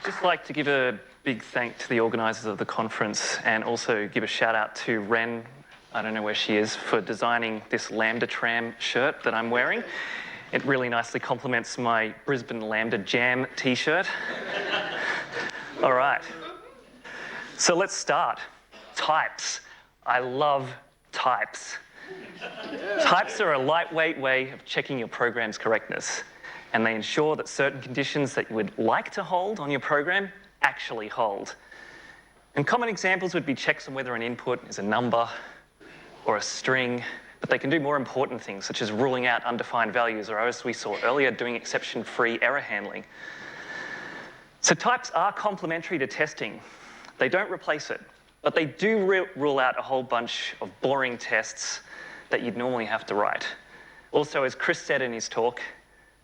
Just like to give a big thank to the organisers of the conference and also give a shout out to Ren, I don't know where she is, for designing this Lambda Tram shirt that I'm wearing. It really nicely complements my Brisbane Lambda Jam t-shirt. All right, so let's start. Types. I love types. Types are a lightweight way of checking your program's correctness, and they ensure that certain conditions that you would like to hold on your program actually hold. And common examples would be checks on whether an input is a number or a string, but they can do more important things, such as ruling out undefined values, or as we saw earlier, doing exception-free error handling. So types are complementary to testing. They don't replace it, but they do rule out a whole bunch of boring tests that you'd normally have to write. Also, as Chris said in his talk,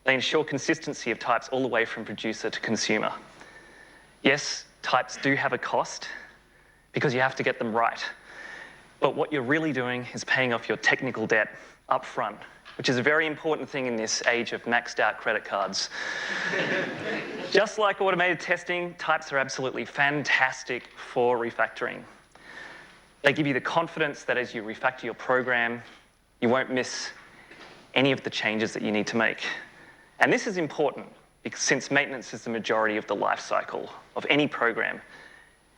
they ensure consistency of types all the way from producer to consumer. Yes, types do have a cost because you have to get them right. But what you're really doing is paying off your technical debt up front, which is a very important thing in this age of maxed out credit cards. Just like automated testing, types are absolutely fantastic for refactoring. They give you the confidence that as you refactor your program, you won't miss any of the changes that you need to make. And this is important because since maintenance is the majority of the life cycle of any program,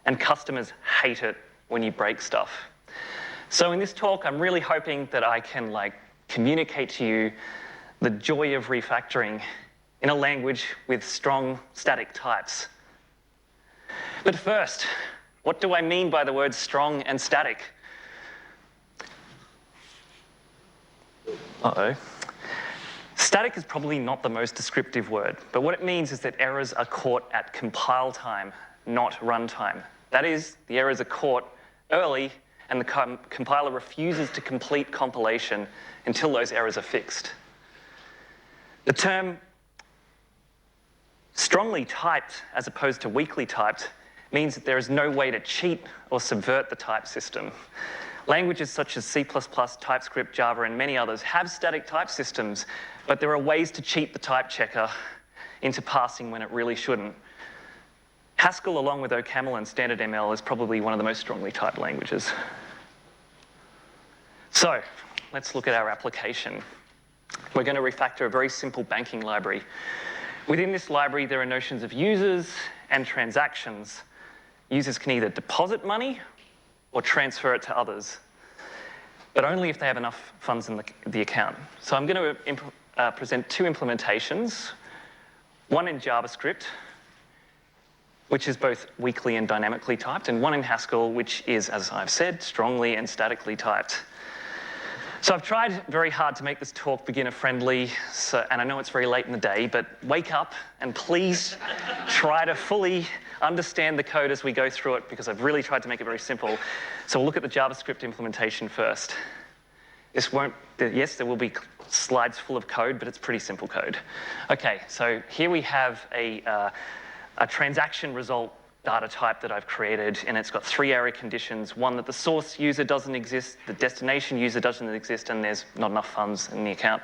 and customers hate it when you break stuff. So in this talk, I'm really hoping that I can communicate to you the joy of refactoring in a language with strong static types. But first, what do I mean by the words strong and static? Uh-oh. Static is probably not the most descriptive word, but what it means is that errors are caught at compile time, not runtime. That is, the errors are caught early and the compiler refuses to complete compilation until those errors are fixed. The term strongly typed as opposed to weakly typed means that there is no way to cheat or subvert the type system. Languages such as C++, TypeScript, Java, and many others have static type systems, but there are ways to cheat the type checker into passing when it really shouldn't. Haskell, along with OCaml and standard ML, is probably one of the most strongly typed languages. So let's look at our application. We're going to refactor a very simple banking library. Within this library, there are notions of users and transactions. Users can either deposit money or transfer it to others, but only if they have enough funds in the account. So I'm going to present two implementations, one in JavaScript, which is both weakly and dynamically typed, and one in Haskell, which is, as I've said, strongly and statically typed. So I've tried very hard to make this talk beginner-friendly, and I know it's very late in the day, but wake up and please try to fully understand the code as we go through it, because I've really tried to make it very simple. So we'll look at the JavaScript implementation first. Yes, there will be slides full of code, but it's pretty simple code. Okay, so here we have a transaction result data type that I've created, and it's got three error conditions. One, that the source user doesn't exist, the destination user doesn't exist, and there's not enough funds in the account.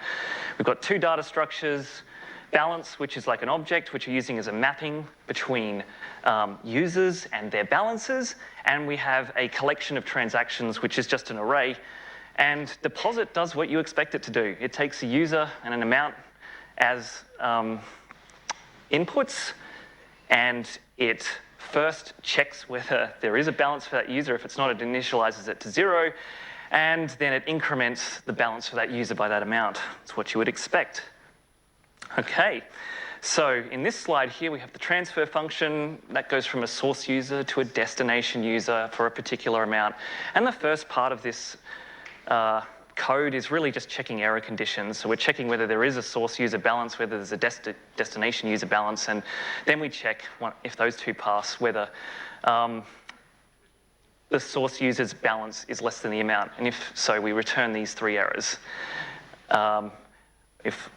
We've got two data structures, balance, which is like an object, which we're using as a mapping between users and their balances, and we have a collection of transactions, which is just an array, and deposit does what you expect it to do. It takes a user and an amount as inputs, and it first checks whether there is a balance for that user. If it's not, it initializes it to 0, and then it increments the balance for that user by that amount. That's what you would expect. Okay, so in this slide here, we have the transfer function that goes from a source user to a destination user for a particular amount. And the first part of this code is really just checking error conditions. So we're checking whether there is a source user balance, whether there's a destination user balance, and then we check if those two pass, whether the source user's balance is less than the amount. And if so, we return these three errors. If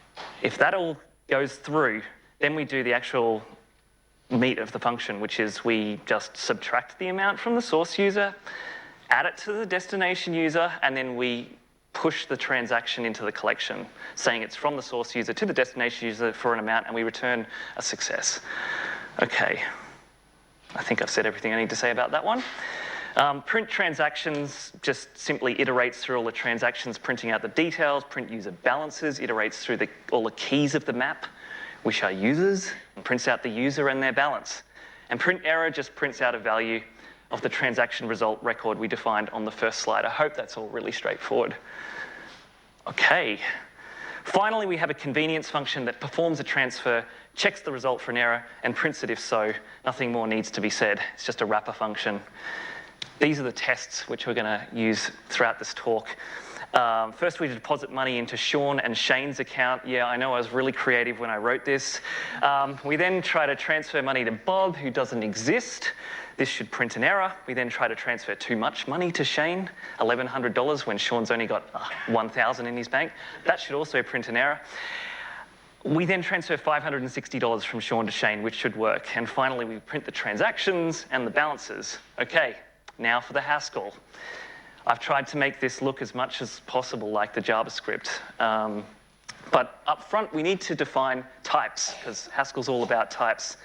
that all goes through, then we do the actual meat of the function, which is we just subtract the amount from the source user, add it to the destination user, and then we push the transaction into the collection, saying it's from the source user to the destination user for an amount, and we return a success. Okay, I think I've said everything I need to say about that one. Print transactions just simply iterates through all the transactions, printing out the details. Print user balances iterates through all the keys of the map, which are users, and prints out the user and their balance. And print error just prints out a value of the transaction result record we defined on the first slide. I hope that's all really straightforward. Okay. Finally, we have a convenience function that performs a transfer, checks the result for an error, and prints it if so. Nothing more needs to be said. It's just a wrapper function. These are the tests which we're going to use throughout this talk. First, we deposit money into Sean and Shane's account. Yeah, I know I was really creative when I wrote this. We then try to transfer money to Bob, who doesn't exist. This should print an error. We then try to transfer too much money to Shane, $1,100, when Sean's only got $1,000 in his bank. That should also print an error. We then transfer $560 from Sean to Shane, which should work. And finally, we print the transactions and the balances. Okay, now for the Haskell. I've tried to make this look as much as possible like the JavaScript. But up front, we need to define types, because Haskell's all about types.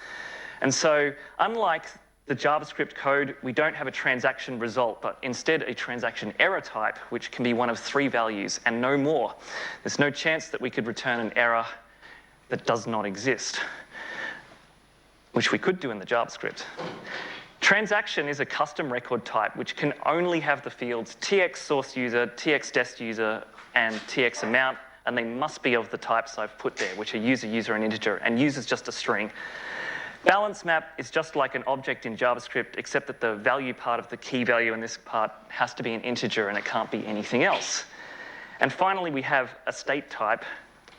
And so, unlike the JavaScript code, we don't have a transaction result, but instead a transaction error type, which can be one of 3 values and no more. There's no chance that we could return an error that does not exist, which we could do in the JavaScript. Transaction is a custom record type which can only have the fields tx source user, tx dest user, and tx amount, and they must be of the types I've put there, which are user, user, and integer, and user's just a string. Balance map is just like an object in JavaScript, except that the value part of the key value in this part has to be an integer and it can't be anything else. And finally, we have a state type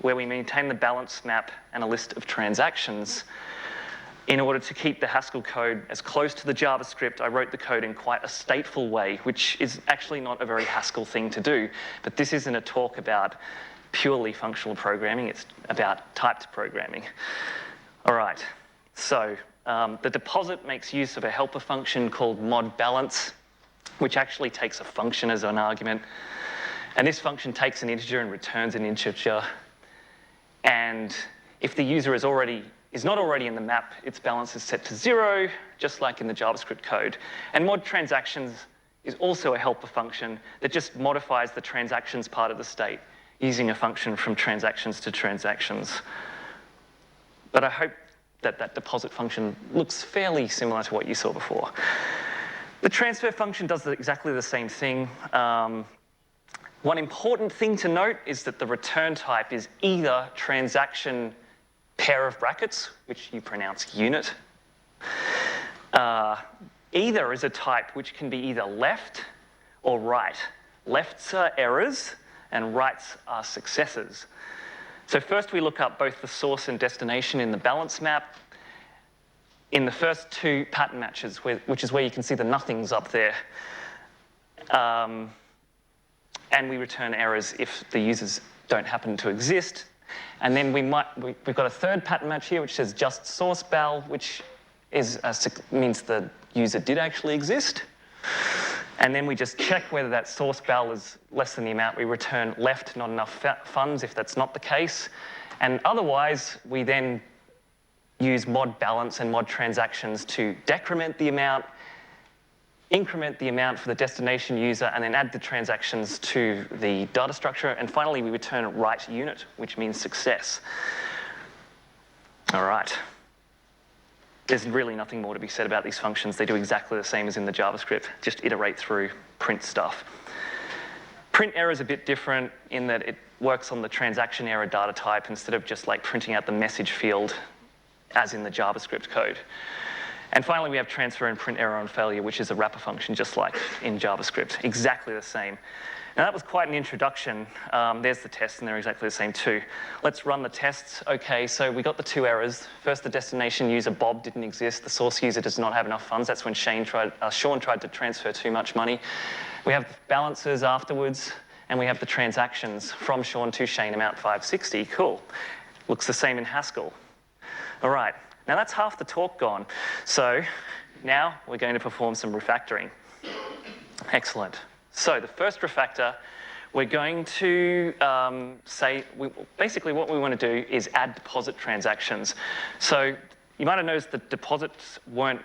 where we maintain the balance map and a list of transactions. In order to keep the Haskell code as close to the JavaScript, I wrote the code in quite a stateful way, which is actually not a very Haskell thing to do. But this isn't a talk about purely functional programming, it's about typed programming. All right, so the deposit makes use of a helper function called mod balance, which actually takes a function as an argument. And this function takes an integer and returns an integer. And if the user is not already in the map, its balance is set to 0, just like in the JavaScript code. And mod transactions is also a helper function that just modifies the transactions part of the state using a function from transactions to transactions. But I hope that that deposit function looks fairly similar to what you saw before. The transfer function does exactly the same thing. One important thing to note is that the return type is either transaction pair of brackets, which you pronounce unit. Either is a type which can be either left or right. Lefts are errors and rights are successes. So first we look up both the source and destination in the balance map. In the first 2 pattern matches, which is where you can see the nothings up there. And we return errors if the users don't happen to exist. And then we've got a 3rd pattern match here, which says just source val, which means the user did actually exist. And then we just check whether that source val is less than the amount. We return left, not enough funds, if that's not the case. And otherwise, we then use mod balance and mod transactions to decrement the amount, increment the amount for the destination user, and then add the transactions to the data structure. And finally, we return a right unit, which means success. All right. There's really nothing more to be said about these functions. They do exactly the same as in the JavaScript, just iterate through print stuff. Print error is a bit different in that it works on the transaction error data type instead of just like printing out the message field as in the JavaScript code. And finally, we have transfer and print error on failure, which is a wrapper function just like in JavaScript, exactly the same. Now that was quite an introduction. There's the tests, and they're exactly the same too. Let's run the tests. Okay, so we got the 2 errors. First, the destination user, Bob, didn't exist. The source user does not have enough funds. That's when Sean tried to transfer too much money. We have the balances afterwards, and we have the transactions from Sean to Shane, amount 560. Cool. Looks the same in Haskell. All right, now that's half the talk gone. So now we're going to perform some refactoring. Excellent. So the first refactor, we're going to basically what we want to do is add deposit transactions. So you might have noticed that deposits weren't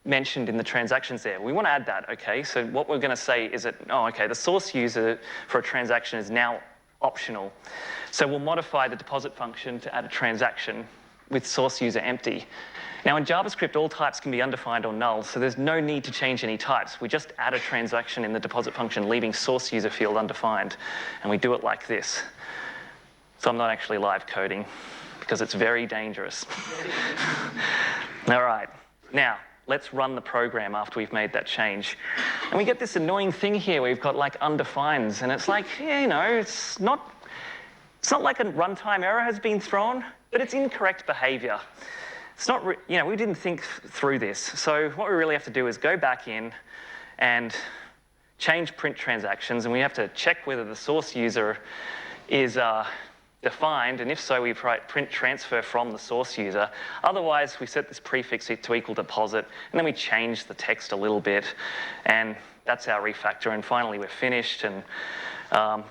mentioned in the transactions there. We want to add that, okay? So what we're going to say is that, oh, okay, the source user for a transaction is now optional. So we'll modify the deposit function to add a transaction with source user empty. Now in JavaScript, all types can be undefined or null, so there's no need to change any types. We just add a transaction in the deposit function, leaving source user field undefined, and we do it like this. So I'm not actually live coding, because it's very dangerous. All right, now let's run the program after we've made that change. And we get this annoying thing here where we've got like undefines, and it's like, yeah, you know, it's not like a runtime error has been thrown, but it's incorrect behavior. It's not, you know, we didn't think through this. So what we really have to do is go back in and change print transactions, and we have to check whether the source user is defined, and if so, we write print transfer from the source user. Otherwise, we set this prefix to equal deposit, and then we change the text a little bit, and that's our refactor. And finally, we're finished, and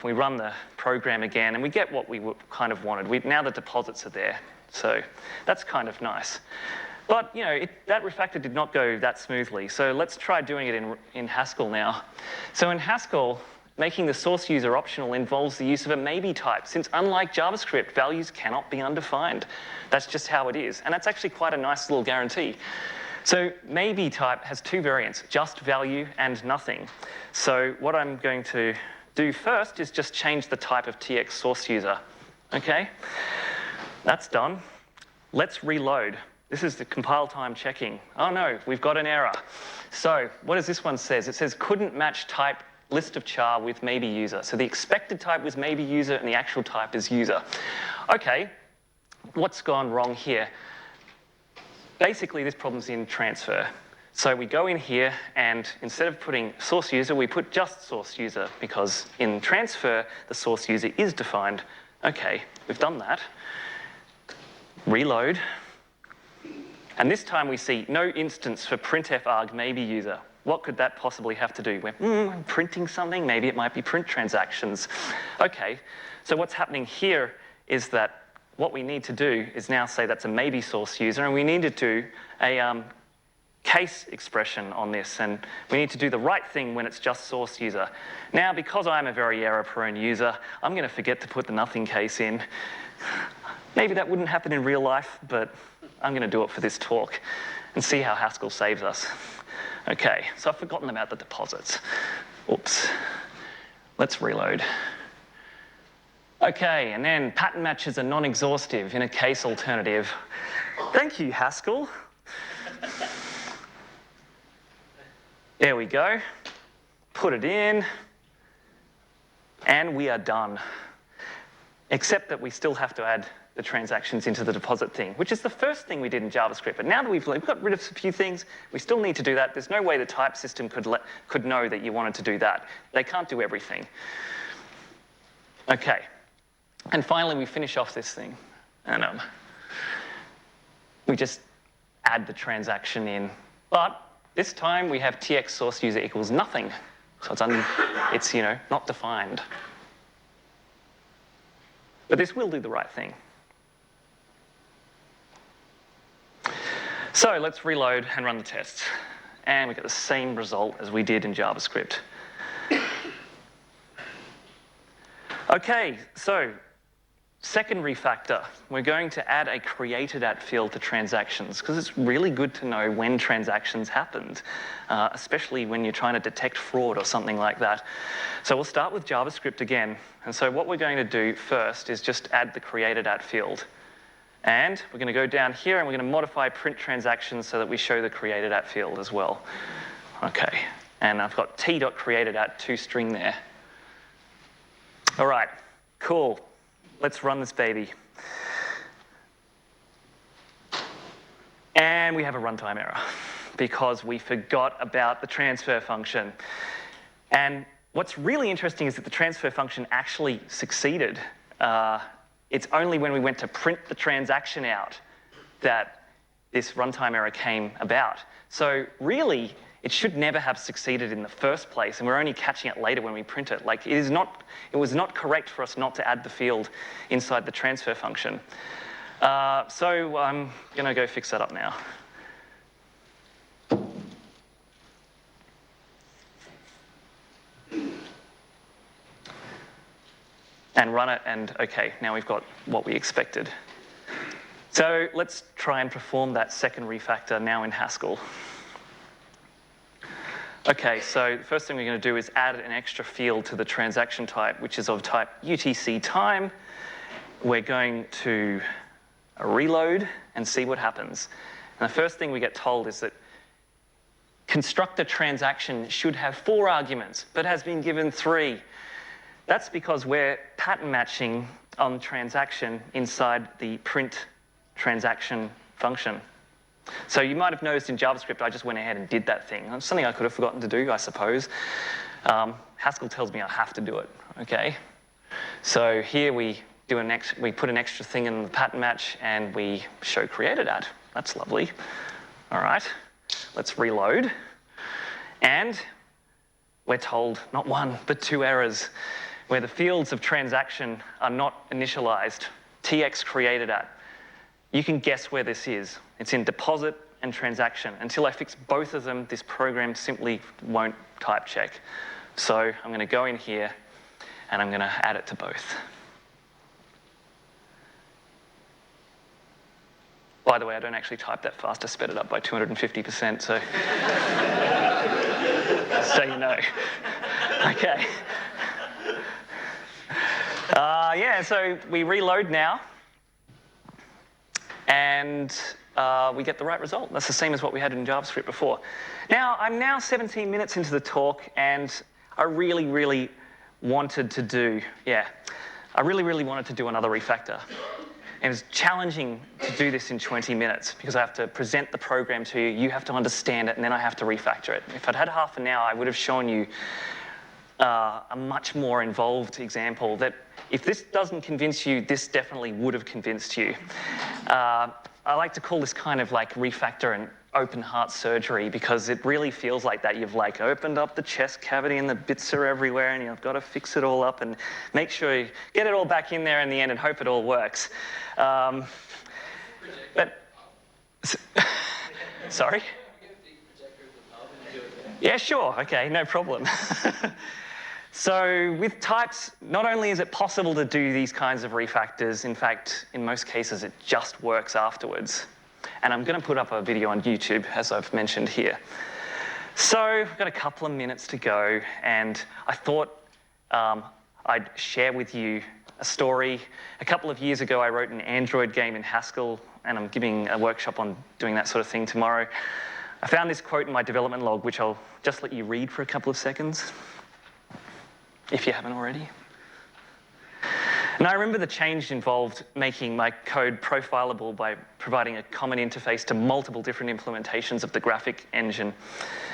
we run the program again, and we get what we kind of wanted. Now the deposits are there, so that's kind of nice. But you know, that refactor did not go that smoothly, so let's try doing it in Haskell now. So in Haskell, making the source user optional involves the use of a maybe type, since unlike JavaScript, values cannot be undefined. That's just how it is, and that's actually quite a nice little guarantee. So maybe type has two variants, just value and nothing. So what I'm going to do first is just change the type of tx source user, okay? That's done. Let's reload. This is the compile time checking. Oh no, we've got an error. So what does this one says? It says couldn't match type list of char with maybe user. So the expected type was maybe user and the actual type is user. Okay, what's gone wrong here? Basically, this problem's in transfer. So we go in here and instead of putting source user, we put just source user because in transfer, the source user is defined. Okay, we've done that. Reload. And this time we see no instance for printf arg maybe user. What could that possibly have to do? We're printing something, maybe it might be print transactions. Okay, so what's happening here is that what we need to do is now say that's a maybe source user, and we need to do a case expression on this, and we need to do the right thing when it's just source user. Now, because I'm a very error-prone user, I'm going to forget to put the nothing case in. Maybe that wouldn't happen in real life, but I'm going to do it for this talk and see how Haskell saves us. Okay, so I've forgotten about the deposits. Oops. Let's reload. Okay, and then pattern matches are non-exhaustive in a case alternative. Thank you, Haskell. There we go. Put it in. And we are done. Except that we still have to add the transactions into the deposit thing, which is the first thing we did in JavaScript. But now that we've got rid of a few things, we still need to do that. There's no way the type system could know that you wanted to do that. They can't do everything. Okay. And finally, we finish off this thing. And we just add the transaction in. But this time, we have tx source user equals nothing. So it's you know, not defined. But this will do the right thing. So let's reload and run the tests. And we get the same result as we did in JavaScript. Okay, so second refactor. We're going to add a created at field to transactions because it's really good to know when transactions happened, especially when you're trying to detect fraud or something like that. So we'll start with JavaScript again. And so what we're going to do first is just add the created at field. And we're going to go down here and we're going to modify print transactions so that we show the created at field as well. Okay, and I've got t.created at toString there. All right, cool. Let's run this baby. And we have a runtime error because we forgot about the transfer function. And what's really interesting is that the transfer function actually succeeded. It's only when we went to print the transaction out that this runtime error came about. So really, it should never have succeeded in the first place, and we're only catching it later when we print it. Like, it was not correct for us not to add the field inside the transfer function. So I'm going to go fix that up now. and run it, and okay, now we've got what we expected. So let's try and perform that second refactor now in Haskell. Okay, so the first thing we're going to do is add an extra field to the transaction type, which is of type UTC time. We're going to reload and see what happens. And the first thing we get told is that constructor transaction should have 4 arguments, but has been given 3. That's because we're pattern matching on transaction inside the print transaction function. So you might have noticed in JavaScript, I just went ahead and did that thing. It's something I could have forgotten to do, I suppose. Haskell tells me I have to do it, okay? So here we put an extra thing in the pattern match and we show created at. That's lovely. All right, let's reload. And we're told not 1, but 2 errors where the fields of transaction are not initialized. TX created at. You can guess where this is. It's in deposit and transaction. Until I fix both of them, this program simply won't type check. So I'm going to go in here and I'm going to add it to both. By the way, I don't actually type that fast. I sped it up by 250%, so so you know. Okay. Yeah, so we reload now. And we get the right result. That's the same as what we had in JavaScript before. Now, I'm now 17 minutes into the talk, and I really, really wanted to do, another refactor. And it was challenging to do this in 20 minutes because I have to present the program to you, you have to understand it, and then I have to refactor it. If I'd had half an hour, I would have shown you a much more involved example that if this doesn't convince you, this definitely would have convinced you. I like to call this kind of like refactor an open heart surgery because it really feels like that. You've like opened up the chest cavity and the bits are everywhere and you've got to fix it all up and make sure you get it all back in there in the end and hope it all works. Sorry? Yeah, sure. Okay, no problem. So with types, not only is it possible to do these kinds of refactors, in fact, in most cases, it just works afterwards. And I'm going to put up a video on YouTube, as I've mentioned here. So I've got a couple of minutes to go, and I thought I'd share with you a story. A couple of years ago, I wrote an Android game in Haskell, and I'm giving a workshop on doing that sort of thing tomorrow. I found this quote in my development log, which I'll just let you read for a couple of seconds, if you haven't already. And I remember the change involved making my code profilable by providing a common interface to multiple different implementations of the graphic engine,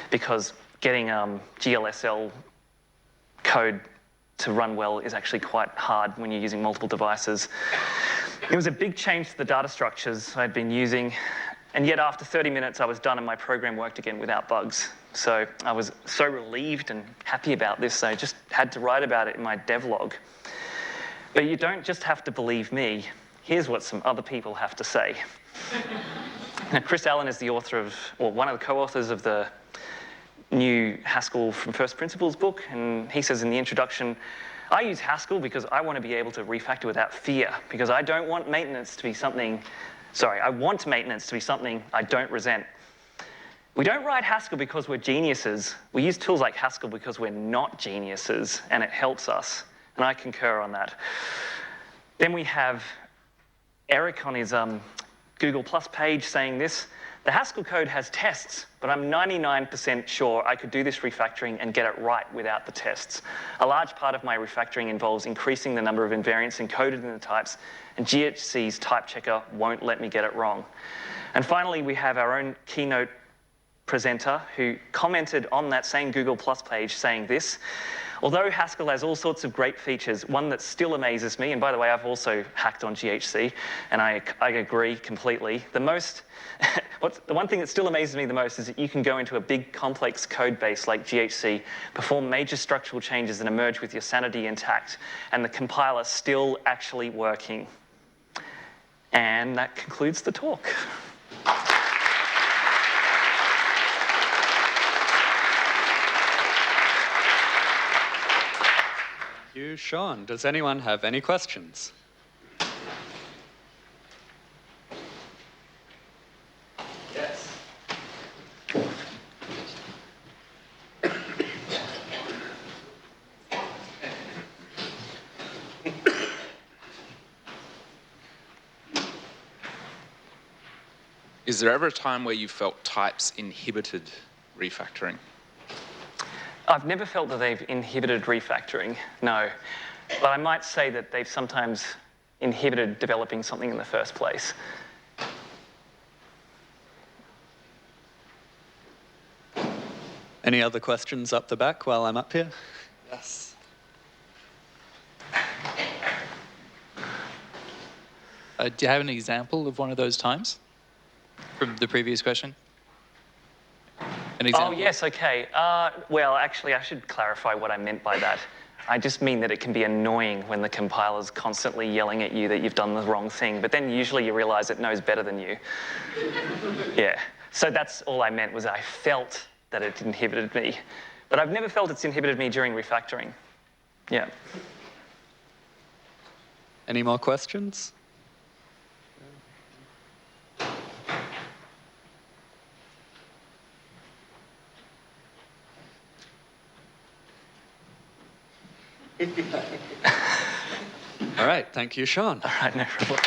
because getting GLSL code to run well is actually quite hard when you're using multiple devices. It was a big change to the data structures I'd been using, and yet after 30 minutes I was done and my program worked again without bugs. So I was so relieved and happy about this, I just had to write about it in my devlog. But you don't just have to believe me. Here's what some other people have to say. Now, Chris Allen is the author of, or one of the co-authors of the new Haskell from First Principles book, and he says in the introduction, I use Haskell because I want to be able to refactor without fear, because I don't want maintenance to be something, I want maintenance to be something I don't resent. We don't write Haskell because we're geniuses. We use tools like Haskell because we're not geniuses, and it helps us. And I concur on that. Then we have Eric on his Google Plus page saying this: the Haskell code has tests, but I'm 99% sure I could do this refactoring and get it right without the tests. A large part of my refactoring involves increasing the number of invariants encoded in the types, and GHC's type checker won't let me get it wrong. And finally, we have our own keynote presenter who commented on that same Google Plus page saying this: although Haskell has all sorts of great features, one that still amazes me, and by the way, I've also hacked on GHC, and I agree completely. The one thing that still amazes me the most is that you can go into a big complex code base like GHC, perform major structural changes and emerge with your sanity intact, and the compiler still actually working. And that concludes the talk. you, Sean. Does anyone have any questions? Yes. Is there ever a time where you felt types inhibited refactoring? I've never felt that they've inhibited refactoring, no. But I might say that they've sometimes inhibited developing something in the first place. Any other questions up the back while I'm up here? Yes. Do you have an example of one of those times from the previous question? An example? Oh, yes, okay. Well, actually, I should clarify what I meant by that. I just mean that it can be annoying when the compiler's constantly yelling at you that you've done the wrong thing, but then usually you realize it knows better than you. Yeah. So that's all I meant, was I felt that it inhibited me. But I've never felt it's inhibited me during refactoring. Yeah. Any more questions? All right, thank you, Sean. All right, no problem.